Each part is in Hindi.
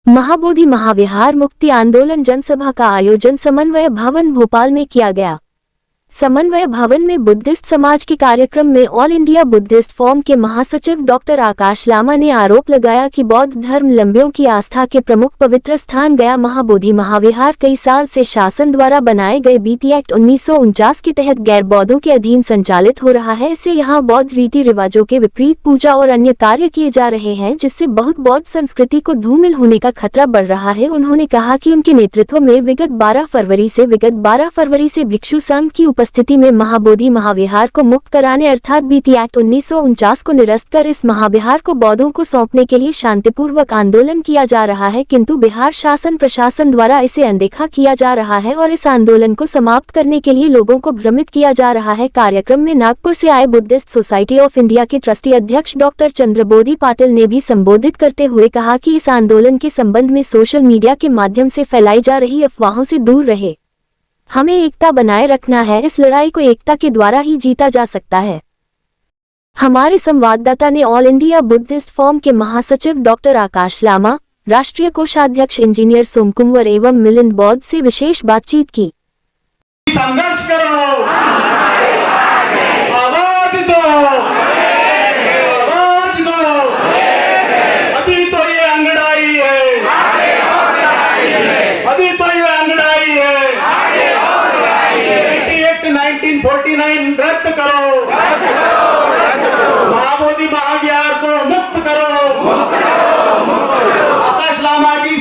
महाबोधि महाविहार मुक्ति आंदोलन जनसभा का आयोजन समन्वय भवन भोपाल में किया गया। समन्वय भवन में बुद्धिस्ट समाज के कार्यक्रम में ऑल इंडिया बुद्धिस्ट फोरम के महासचिव डॉक्टर आकाश लामा ने आरोप लगाया कि बौद्ध धर्मावलंबियों की आस्था के प्रमुख पवित्र स्थान गया महाबोधि महाविहार कई साल से शासन द्वारा बनाए गए बीटी एक्ट 1949 के तहत गैर बौद्धों के अधीन संचालित हो रहा है। इससे यहाँ बौद्ध रीति रिवाजों के विपरीत पूजा और अन्य कार्य किए जा रहे हैं, जिससे बहुत बौद्ध संस्कृति को धूमिल होने का खतरा बढ़ रहा है। उन्होंने कहा कि उनके नेतृत्व में विगत 12 फरवरी से भिक्षु संघ की उपस्थिति में महाबोधि महाविहार को मुक्त कराने अर्थात बीटी एक्ट 1949 को निरस्त कर इस महाविहार को बौद्धों को सौंपने के लिए शांतिपूर्वक आंदोलन किया जा रहा है, किंतु बिहार शासन प्रशासन द्वारा इसे अनदेखा किया जा रहा है और इस आंदोलन को समाप्त करने के लिए लोगों को भ्रमित किया जा रहा है। कार्यक्रम में नागपुर से आए बुद्धिस्ट सोसाइटी ऑफ इंडिया के ट्रस्टी अध्यक्ष डॉक्टर चंद्रबोधि पाटिल ने भी संबोधित करते हुए कहा कि इस आंदोलन के संबंध में सोशल मीडिया के माध्यम से फैलाई जा रही अफवाहों से दूर रहे। हमें एकता बनाए रखना है, इस लड़ाई को एकता के द्वारा ही जीता जा सकता है। हमारे संवाददाता ने ऑल इंडिया बुद्धिस्ट फोरम के महासचिव डॉक्टर आकाश लामा, राष्ट्रीय कोषाध्यक्ष इंजीनियर सोमकुंवर एवं मिलिंद बौद्ध से विशेष बातचीत की। संघर्ष करो, आवाज दो, आवाज दो। अभी तो ये अंगड़ाई है, अभी तो ये अंगड़ाई है। 1949 रद्द करो, महाबोधि महाविहार को मुक्त करो। आकाश लामा जी।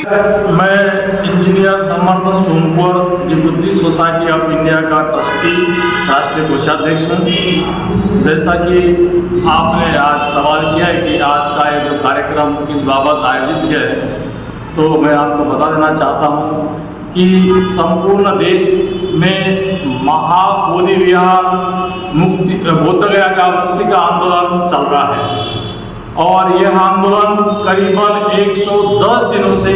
मैं engineer Dharmanand Somkunwar ji Buddhist Society of India का ट्रस्टी राष्ट्रीय कोषाध्यक्ष हूँ। जैसा कि आपने आज सवाल किया है कि आज का ये जो कार्यक्रम किस बाबत आयोजित है, तो मैं आपको बता देना चाहता हूँ कि संपूर्ण देश में महाबोधि विहार मुक्ति बोध गया का मुक्ति का आंदोलन चल रहा है और यह आंदोलन करीबन 110 दिनों से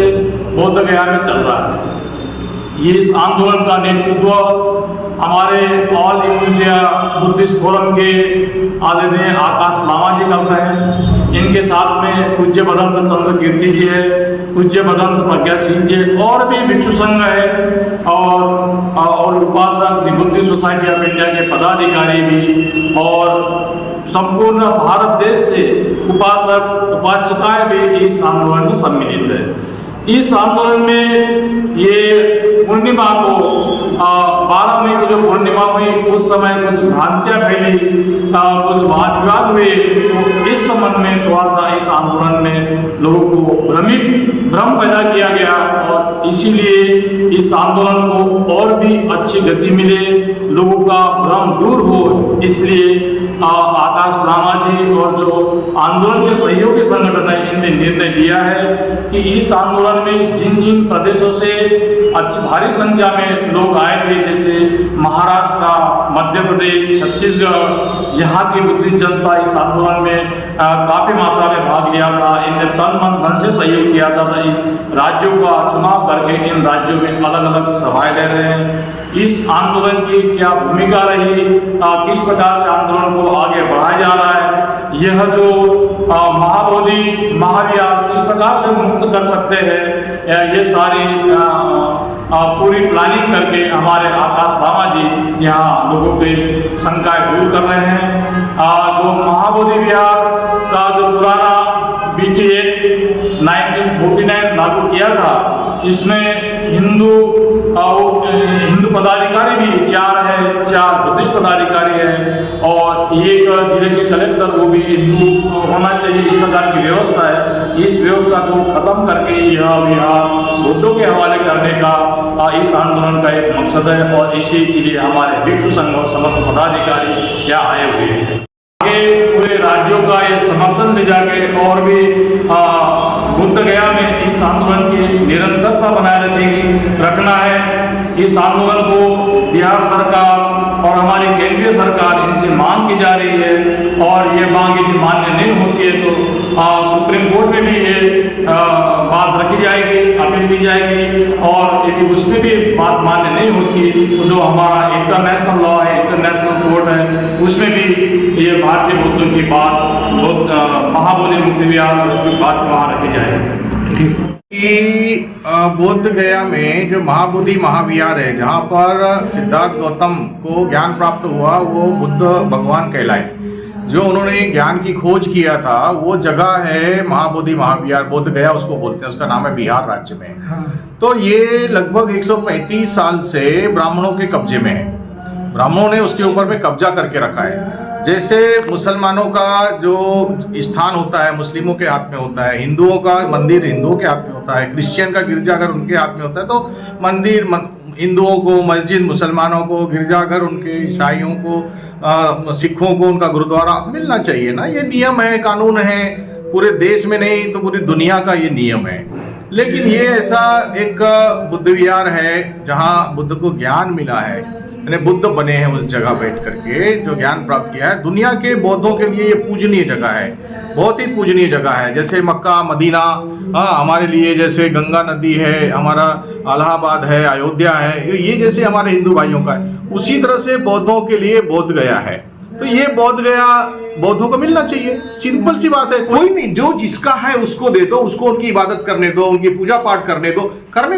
बोध गया में चल रहा है। ये इस आंदोलन का नेतृत्व हमारे ऑल इंडिया बुद्धिस्ट फोरम के आदरणीय आकाश लामा जी कर रहे हैं। इनके साथ में पूज्य भदंत चंद्र कीर्ति जी है, पूज्य भदंत प्रज्ञा सिंह जी और भी भिक्षु संघ है और उपासक बुद्धिस्ट सोसाइटी ऑफ इंडिया के पदाधिकारी भी और संपूर्ण भारत देश से उपासक उपासिकाएं भी इस आंदोलन में सम्मिलित है। इस आंदोलन में ये पूर्णिमा को 12 मई को जो पूर्णिमा हुई उस समय कुछ भ्रांतियां फैली, कुछ वाद विवाद हुए, तो इस संबंध में थोड़ा सा इस आंदोलन में लोगों को भ्रम पैदा किया गया और इसीलिए इस आंदोलन को और भी अच्छी गति मिले, लोगों का भ्रम दूर हो, इसलिए आकाश लामा जी और जो आंदोलन के सहयोगी संगठन है इनने निर्णय लिया है कि इस आंदोलन में जिन जिन प्रदेशों से अच्छी भारी संख्या में लोग आए थे, जैसे महाराष्ट्र, मध्य प्रदेश, छत्तीसगढ़, यहाँ की बुद्धिस्ट जनता इस आंदोलन में काफी मात्रा में भाग लिया था। इनने तन मन धन से सहयोग किया था। इन राज्यों का चुनाव करके इन राज्यों में अलग अलग सभाएं ले रहे हैं। इस आंदोलन की क्या भूमिका रही, किस प्रकार से आंदोलन को आगे बढ़ाया जा रहा है, यह जो महाबोधि महाविहार किस प्रकार से मुक्त कर सकते हैं, ये सारी पूरी प्लानिंग करके हमारे आकाश लामा जी यहाँ लोगों के शंकाएं दूर कर रहे हैं। जो महाबोधि विहार का जो पुराना बीटी एक्ट 1949 लागू किया था, इसमें हिंदू पदाधिकारी भी 4 बुद्धिस्ट पदाधिकारी हैं और एक जिले के कलेक्टर वो भी हिंदू होना चाहिए, इस प्रकार की व्यवस्था है। इस व्यवस्था को खत्म करके यह विहार बुद्धों के हवाले करने का इस आंदोलन का एक मकसद है और इसी के लिए हमारे भिक्षु संघ और समस्त पदाधिकारी यहाँ आए हुए हैं। आगे पूरे राज्यों का ये समर्थन ले जाके और भी बुद्ध गया में इस आंदोलन की निरंतरता बनाए रखना है। इस आंदोलन को बिहार सरकार और हमारी केंद्रीय सरकार इनसे मांग की जा रही है और ये मांग यदि मान्य नहीं होती है तो सुप्रीम कोर्ट में भी ये बात रखी जाएगी, अपील की जाएगी और यदि उसमें भी बात मान्य नहीं होती तो जो हमारा इंटरनेशनल लॉ है, इंटरनेशनल कोर्ट है, उसमें भी ये भारतीय बुद्धों की बात महाबोधि मुक्ति विहार उसकी बात वहाँ रखी जाएगी। कि बोध गया में जो महाबोधि महाविहार है, जहाँ पर सिद्धार्थ गौतम को ज्ञान प्राप्त हुआ, वो बुद्ध भगवान कहलाए। जो उन्होंने ज्ञान की खोज किया था वो जगह है महाबोधि महाविहार, बोध गया उसको बोलते हैं, उसका नाम है बिहार राज्य में। तो ये लगभग 135 साल से ब्राह्मणों के कब्जे में है। ब्राह्मणों ने उसके ऊपर में कब्जा करके रखा है। जैसे मुसलमानों का जो स्थान होता है मुस्लिमों के हाथ में होता है, हिंदुओं का मंदिर हिंदुओं के हाथ में होता है, क्रिश्चियन का गिरजाघर उनके हाथ में होता है, तो मंदिर हिंदुओं को, मस्जिद मुसलमानों को, गिरजाघर उनके ईसाइयों को, सिखों को उनका गुरुद्वारा मिलना चाहिए ना। ये नियम है, कानून है, पूरे देश में नहीं तो पूरी दुनिया का ये नियम है। लेकिन ये ऐसा एक बुद्ध विहार है जहाँ बुद्ध को ज्ञान मिला है, यानी बुद्ध बने हैं उस जगह बैठ करके, जो ज्ञान प्राप्त किया है। दुनिया के बौद्धों के लिए ये पूजनीय जगह है, बहुत ही पूजनीय जगह है। जैसे मक्का मदीना हमारे लिए, जैसे गंगा नदी है, हमारा इलाहाबाद है, अयोध्या है, ये जैसे हमारे हिंदू भाइयों का है, उसी तरह से बौद्धों के लिए बोध गया है। तो ये बोध गया बौद्धों को मिलना चाहिए, सिंपल सी बात है। कोई नहीं, जो जिसका है उसको दे दो, उसको उनकी इबादत करने दो, उनकी पूजा पाठ करने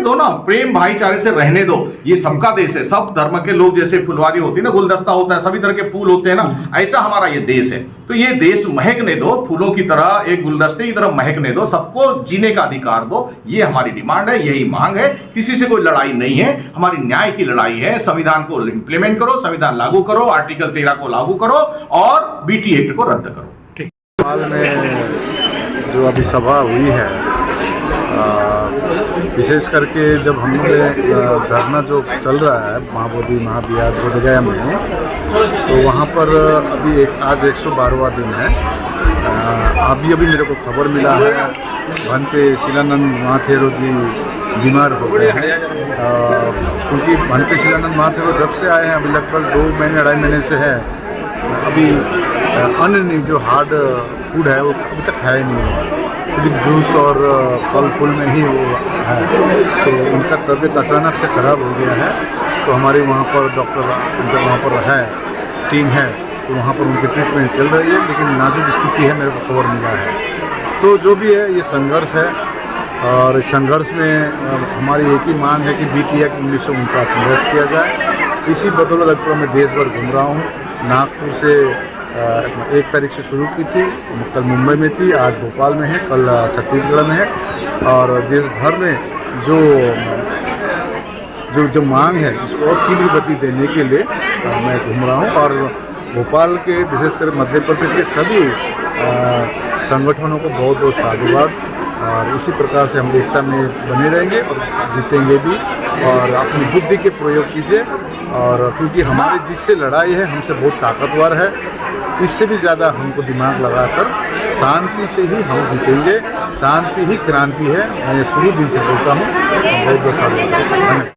दो ना, प्रेम भाईचारे से रहने दो। ये सबका देश है, सब धर्म के लोग, जैसे फुलवारी होती है ना, गुलदस्ता होता है, सभी तरह के फूल होते हैं ना, ऐसा हमारा ये देश है। तो ये देश महकने दो, फूलों की तरह, एक गुलदस्ते की तरह महकने दो, सबको जीने का अधिकार दो। ये हमारी डिमांड है, यही मांग है। किसी से कोई लड़ाई नहीं है, हमारी न्याय की लड़ाई है। संविधान को इम्प्लीमेंट करो, संविधान लागू करो, आर्टिकल 13 को लागू करो और बीटी एक्ट को रद्द करो। भोपाल में जो अभी सभा हुई है, विशेष करके जब हम लोग धरना जो चल रहा है महाबोधि महाविहार बोध गया में, तो वहाँ पर अभी आज 112वां दिन है। अभी मेरे को खबर मिला है भंते शिलानंद महाथेरो जी बीमार हो गए हैं, क्योंकि भंते शिलानंद महाथेरो जब से आए हैं अभी लगभग 2 महीने 2.5 महीने से है, अभी अन्न नहीं, जो हार्ड फूड है वो अभी तक है ही नहीं है, सिर्फ जूस और फल फूल में ही वो है। तो उनका तबीयत अचानक से ख़राब हो गया है। तो हमारे वहाँ पर डॉक्टर वहाँ पर है, टीम है, तो वहाँ पर उनकी ट्रीटमेंट चल रही है, लेकिन नाजुक स्थिति है, मेरे को खबर मिला है। तो जो भी है ये संघर्ष है, और इस संघर्ष में हमारी एक ही मांग है कि बीटी एक्ट 1949 संघर्ष किया जाए। इसी बदौलत मैं देश भर घूम रहा हूँ। नागपुर से 1 तारीख से शुरू की थी, कल मुंबई में थी, आज भोपाल में है, कल छत्तीसगढ़ में है, और देश भर में जो मांग है इसको और तीव्र गति देने के लिए मैं घूम रहा हूँ। और भोपाल के विशेषकर मध्य प्रदेश के सभी संगठनों को बहुत बहुत साधुवाद, और इसी प्रकार से हम एकता में बने रहेंगे और जीतेंगे भी। और अपनी बुद्धि के प्रयोग कीजिए, और क्योंकि हमारी जिससे लड़ाई है हमसे बहुत ताकतवर है, इससे भी ज़्यादा हमको दिमाग लगाकर शांति से ही हम जीतेंगे। शांति ही क्रांति है, मैं ये शुरू दिन से बोलता हूँ। बहुत बहुत साधुवाद।